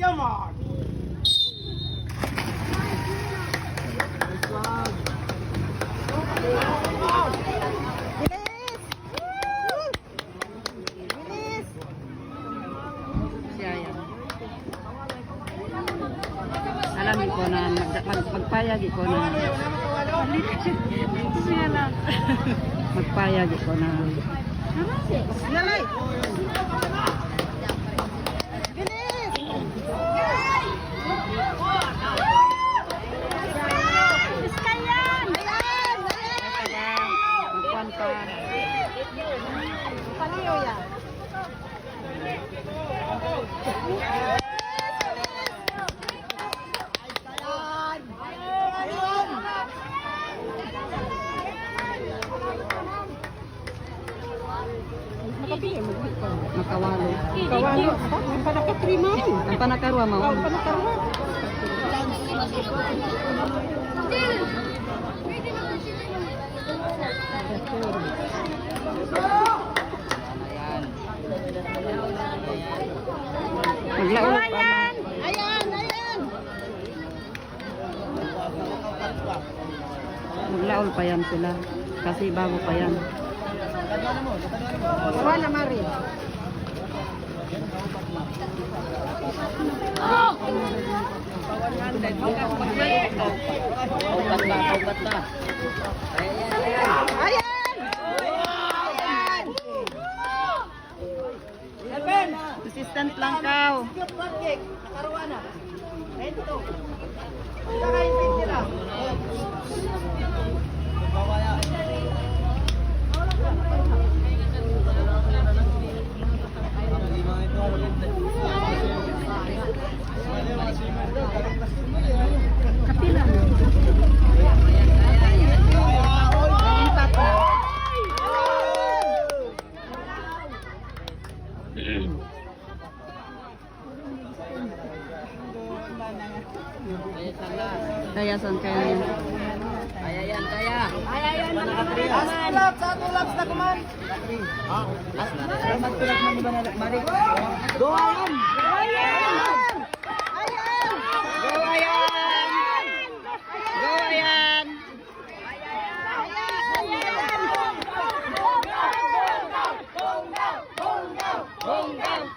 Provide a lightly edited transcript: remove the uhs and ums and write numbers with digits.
Come on. Alam ko na magpayag ko na magpayag ko na Lalay. magkuhan pa. Paliyo ya. Makawalo. Kawalo. Ang panakatrima. Ang panakarwa mo. Ang panakarwa. Maglaot pa. Ayan, ayan. Maglaol pa yan sila. Kasi bago pa yan. Wala mari. Ayan! Ayan! Assistant lang kaw. Nakaruan na. Ito. Nakaintindi sila. Kapila na. Kaya saan kaya yan? Kaya yan, kaya. Last laps, satu laps na kuman. Doayan.